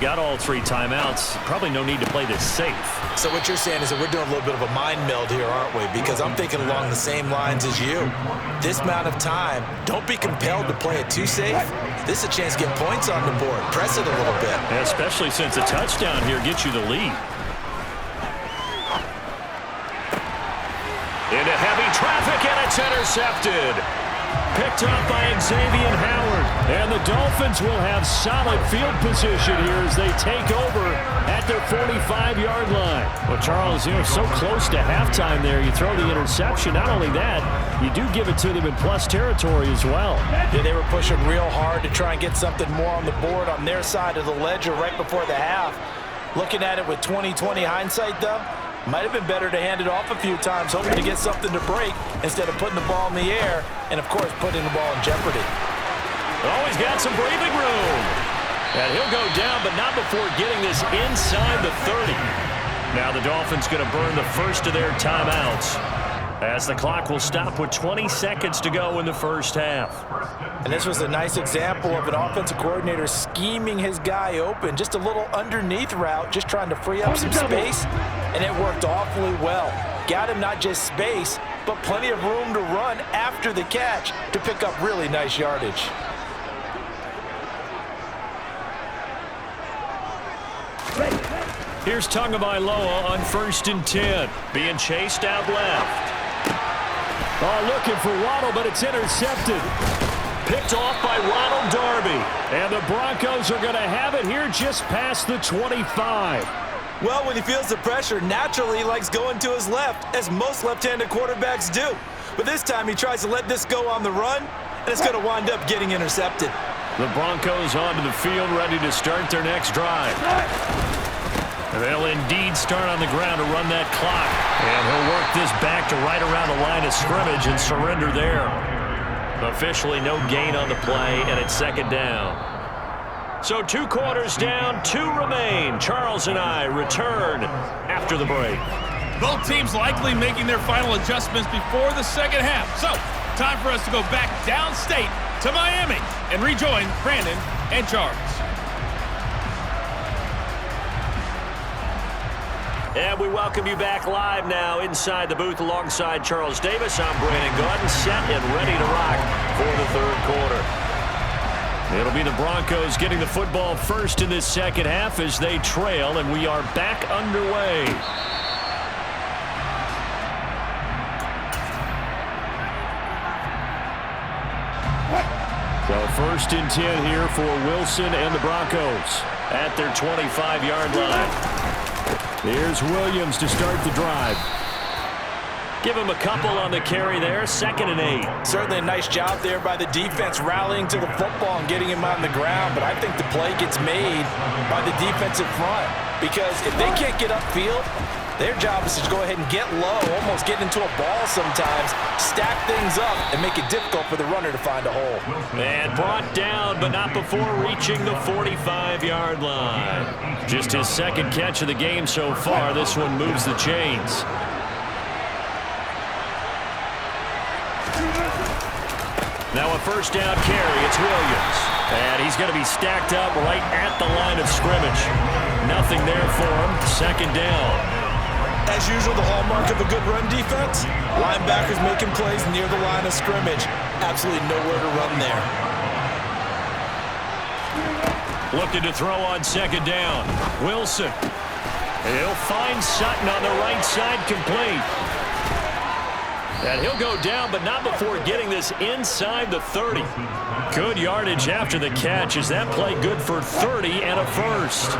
Got all 3 timeouts. Probably no need to play this safe. So what you're saying is that we're doing a little bit of a mind meld here, aren't we? Because I'm thinking along the same lines as you. This amount of time, don't be compelled to play it too safe. This is a chance to get points on the board. Press it a little bit. Yeah, especially since a touchdown here gets you the lead. Into heavy traffic, and it's intercepted. Picked up by Xavier Howard. And the Dolphins will have solid field position here as they take over at their 45-yard line. Well, Charles, so close to halftime there. You throw the interception. Not only that, you do give it to them in plus territory as well. Yeah, they were pushing real hard to try and get something more on the board on their side of the ledger right before the half. Looking at it with 20/20 hindsight, though, might have been better to hand it off a few times, hoping to get something to break instead of putting the ball in the air and, of course, putting the ball in jeopardy. Oh, he's got some breathing room. And he'll go down, but not before getting this inside the 30. Now the Dolphins going to burn the first of their timeouts as the clock will stop with 20 seconds to go in the first half. And this was a nice example of an offensive coordinator scheming his guy open. Just a little underneath route, just trying to free up some space, and it worked awfully well. Got him not just space, but plenty of room to run after the catch to pick up really nice yardage. Here's Tagovailoa on 1st and 10. Being chased out left. Oh, looking for Waddle, but it's intercepted. Picked off by Ronald Darby. And the Broncos are going to have it here just past the 25. Well, when he feels the pressure, naturally he likes going to his left, as most left-handed quarterbacks do. But this time he tries to let this go on the run, and it's going to wind up getting intercepted. The Broncos onto the field, ready to start their next drive. They'll indeed start on the ground to run that clock. And he'll work this back to right around the line of scrimmage and surrender there. Officially no gain on the play, and it's 2nd down. So 2 quarters down, 2 remain. Charles and I return after the break. Both teams likely making their final adjustments before the second half. So, time for us to go back downstate to Miami and rejoin Brandon and Charles. And we welcome you back live now inside the booth alongside Charles Davis. I'm Brandon Gaudin, set and ready to rock for the 3rd quarter. It'll be the Broncos getting the football first in this second half as they trail, and we are back underway. So 1st and 10 here for Wilson and the Broncos at their 25-yard line. Here's Williams to start the drive. Give him a couple on the carry there. 2nd and 8. Certainly a nice job there by the defense rallying to the football and getting him on the ground. But I think the play gets made by the defensive front. Because if they can't get upfield, their job is to go ahead and get low, almost get into a ball sometimes, stack things up, and make it difficult for the runner to find a hole. And brought down, but not before reaching the 45-yard line. Just his 2nd catch of the game so far. This one moves the chains. Now a 1st down carry. It's Williams. And he's going to be stacked up right at the line of scrimmage. Nothing there for him. 2nd down. As usual, the hallmark of a good run defense, linebackers making plays near the line of scrimmage. Absolutely nowhere to run there. Looking to throw on 2nd down. Wilson. He'll find Sutton on the right side, complete. And he'll go down, but not before getting this inside the 30. Good yardage after the catch. Is that play good for 30 and a 1st?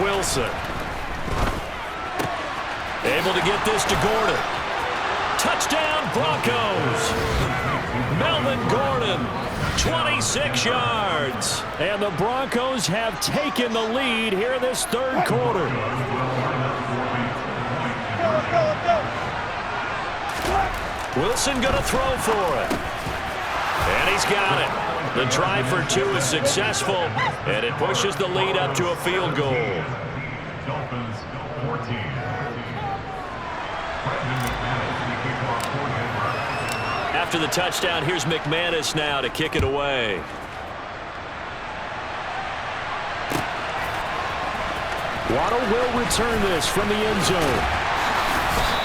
Wilson. Able to get this to Gordon. Touchdown, Broncos. Melvin Gordon, 26 yards. And the Broncos have taken the lead here this 3rd quarter. Wilson going to throw for it. And he's got it. The try for 2 is successful, and it pushes the lead up to a field goal. Dolphins 14. After After the touchdown, here's McManus now to kick it away. Waddle will return this from the end zone.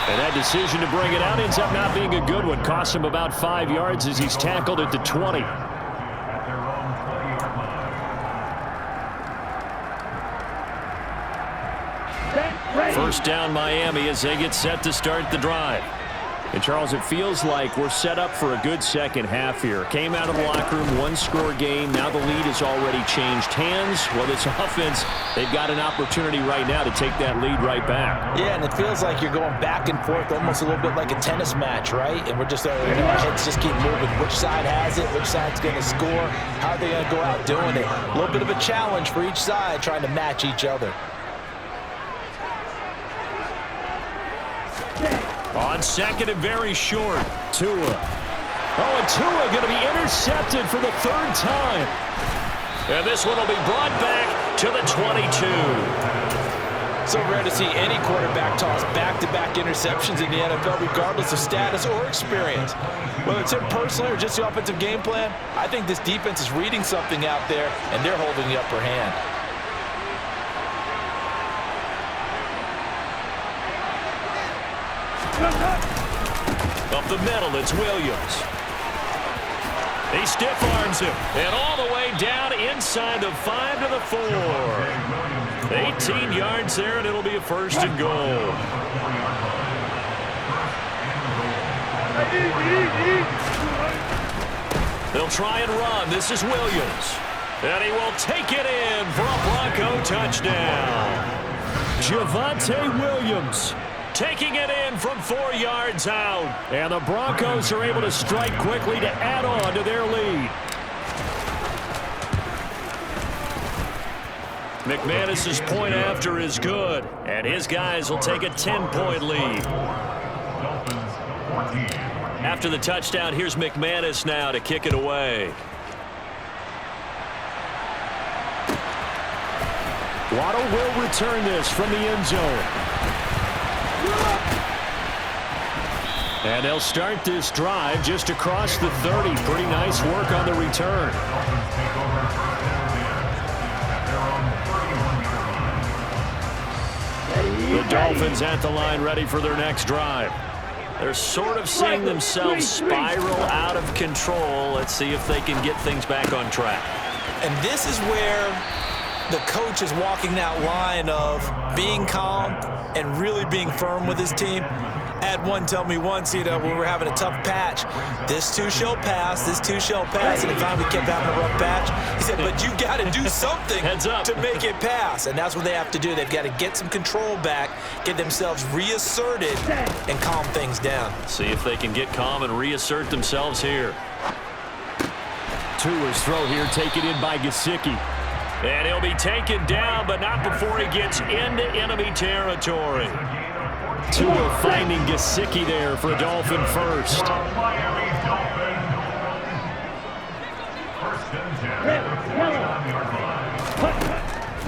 And that decision to bring it out ends up not being a good one. Costs him about 5 yards as he's tackled at the 20. First down Miami as they get set to start the drive. And, Charles, it feels like we're set up for a good second half here. Came out of the locker room, one-score game. Now the lead has already changed hands. Well, this offense, they've got an opportunity right now to take that lead right back. Yeah, and it feels like you're going back and forth almost a little bit like a tennis match, right? And we're just, our heads just keep moving. Which side has it? Which side's going to score? How are they going to go out doing it? A little bit of a challenge for each side trying to match each other. On second and very short, Tua. Oh, and Tua going to be intercepted for the third time. And this one will be brought back to the 22. So rare to see any quarterback toss back-to-back interceptions in the NFL, regardless of status or experience. Whether it's him personally or just the offensive game plan, I think this defense is reading something out there, and they're holding the upper hand. Up the middle, it's Williams. He stiff arms him. And all the way down inside the 5 to the 4. 18 yards there, and it'll be a first and goal. They'll try and run. This is Williams. And he will take it in for a Bronco touchdown. Javonte Williams taking it in from 4 yards out. And the Broncos are able to strike quickly to add on to their lead. McManus's point after is good. And his guys will take a 10-point lead. After the touchdown, here's McManus now to kick it away. Waddle will return this from the end zone. And they'll start this drive just across the 30. Pretty nice work on the return. The Dolphins at the line ready for their next drive. They're sort of seeing themselves spiral out of control. Let's see if they can get things back on track. And this is where the coach is walking that line of being calm and really being firm with his team. I had one tell me once, when we were having a tough patch, this too shall pass, this too shall pass, and he finally kept having a rough patch. He said, but you got to do something to make it pass, and that's what they have to do. They've got to get some control back, get themselves reasserted, and calm things down. See if they can get calm and reassert themselves here. Tua's throw here taken in by Gesicki. And he'll be taken down, but not before he gets into enemy territory. Tua finding Gesicki there for a Dolphin first.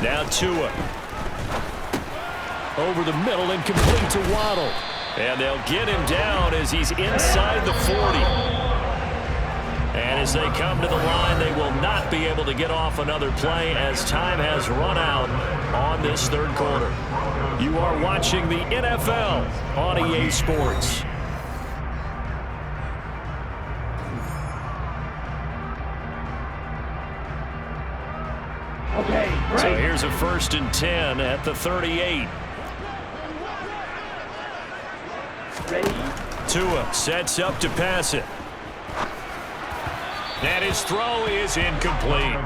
Now Tua. Over the middle and complete to Waddle. And they'll get him down as he's inside the 40. And as they come to the line, they will not be able to get off another play as time has run out on this third quarter. You are watching the NFL on EA Sports. So here's a 1st and 10 at the 38. Tua sets up to pass it. And his throw is incomplete.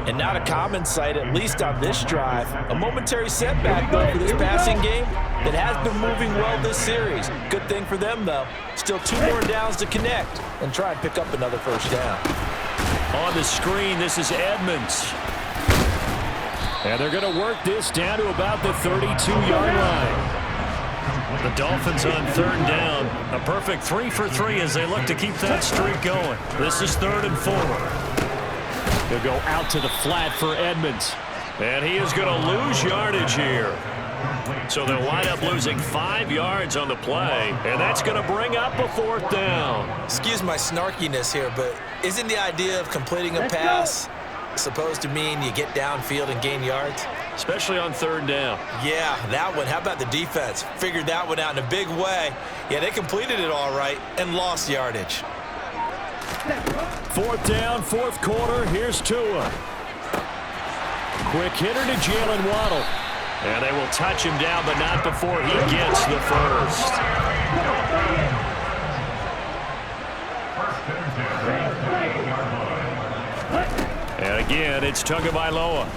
And not a common sight, at least on this drive. A momentary setback, though, for this passing game that has been moving well this series. Good thing for them, though. Still 2 more downs to connect and try and pick up another first down. On the screen, this is Edmonds. And they're going to work this down to about the 32-yard line. The Dolphins on 3rd down. A perfect 3 for 3 as they look to keep that streak going. This is 3rd and 4. They'll go out to the flat for Edmonds. And he is going to lose yardage here. So they'll wind up losing 5 yards on the play, and that's going to bring up a 4th down. Excuse my snarkiness here, but isn't the idea of completing a pass supposed to mean you get downfield and gain yards? Especially on 3rd down. Yeah, that one. How about the defense? Figured that one out in a big way. Yeah, they completed it all right and lost yardage. 4th down, 4th quarter. Here's Tua. Quick hitter to Jalen Waddle. And they will touch him down, but not before he gets the first. And again, it's Tagovailoa.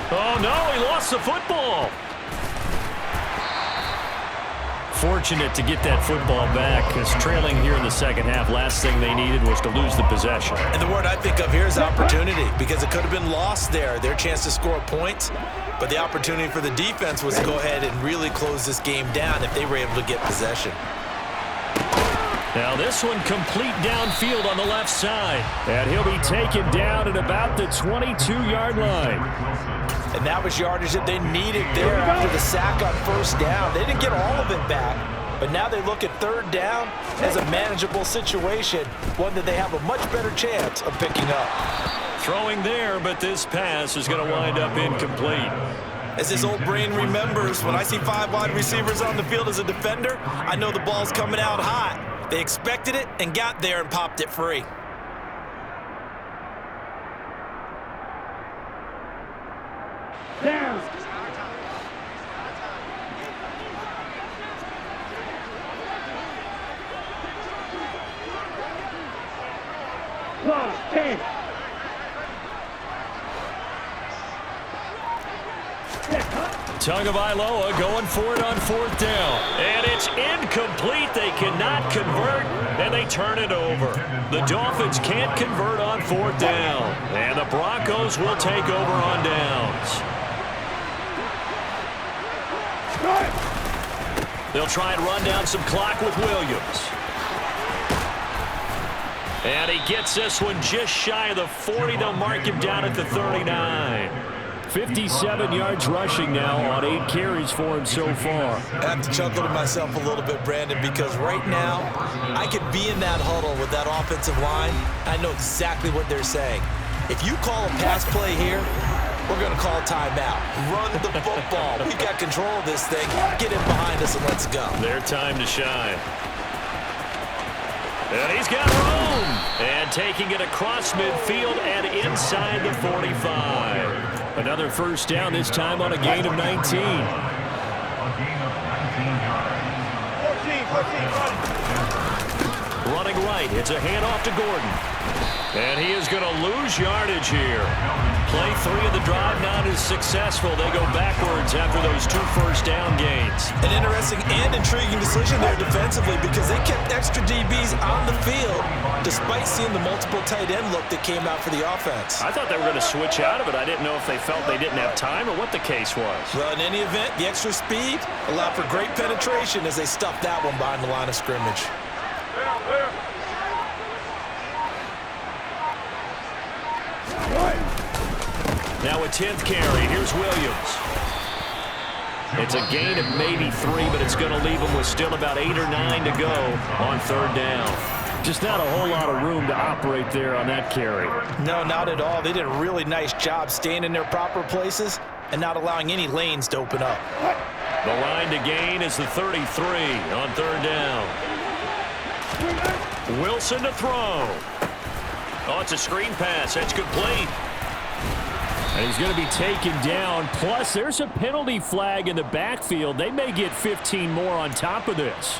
Oh, no, he lost the football. Fortunate to get that football back, because trailing here in the second half, last thing they needed was to lose the possession. And the word I think of here is opportunity, because it could have been lost there, their chance to score points. But the opportunity for the defense was to go ahead and really close this game down if they were able to get possession. Now this one complete downfield on the left side. And he'll be taken down at about the 22-yard line. And that was yardage that they needed there after the sack on 1st down. They didn't get all of it back, but now they look at 3rd down as a manageable situation, one that they have a much better chance of picking up. Throwing there, but this pass is going to wind up incomplete. As his old brain remembers, when I see 5 wide receivers on the field as a defender, I know the ball's coming out hot. They expected it and got there and popped it free. Down. Plus 10. Tagovailoa going for it on 4th down. And it's incomplete. They cannot convert, and they turn it over. The Dolphins can't convert on 4th down. And the Broncos will take over on downs. They'll try and run down some clock with Williams. And he gets this one just shy of the 40. They'll mark him down at the 39. 57 yards rushing now on 8 carries for him so far. I have to chuckle to myself a little bit, Brandon, because right now I could be in that huddle with that offensive line. I know exactly what they're saying. If you call a pass play here, we're going to call timeout. Run the football. We got control of this thing. Get in behind us and let's go. Their time to shine. And he's got room. And taking it across midfield and inside the 45. Another 1st down, this time on a gain of 19. A gain of 19 yards. 14. Running right, it's a handoff to Gordon. And he is going to lose yardage here. Play 3 of the drive not as successful. They go backwards after those 2 first down gains. An interesting and intriguing decision there defensively, because they kept extra DBs on the field despite seeing the multiple tight end look that came out for the offense. I thought they were going to switch out of it. I didn't know if they felt they didn't have time or what the case was. Well, in any event, the extra speed allowed for great penetration as they stuffed that one behind the line of scrimmage. Now a 10th carry. Here's Williams. It's a gain of maybe 3, but it's going to leave them with still about 8 or 9 to go on 3rd down. Just not a whole lot of room to operate there on that carry. No, not at all. They did a really nice job staying in their proper places and not allowing any lanes to open up. The line to gain is the 33 on 3rd down. Wilson to throw. Oh, it's a screen pass. That's complete. And he's going to be taken down. Plus, there's a penalty flag in the backfield. They may get 15 more on top of this.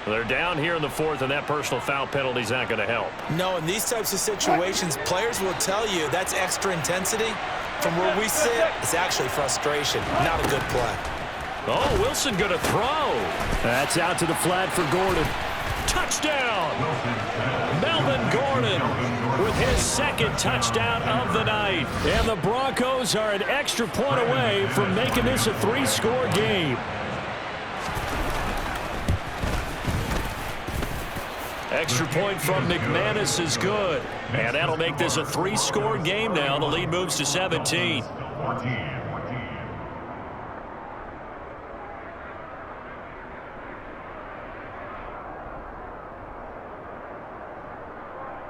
They're down here in the 4th, and that personal foul penalty is not going to help. No, in these types of situations, players will tell you that's extra intensity. From where we sit, it's actually frustration. Not a good play. Oh, Wilson going to throw. That's out to the flat for Gordon. Touchdown! Melvin Gordon with his 2nd touchdown of the night. And the Broncos are an extra point away from making this a 3-score game. Extra point from McManus is good. And that'll make this a 3-score game now. The lead moves to 17. 14.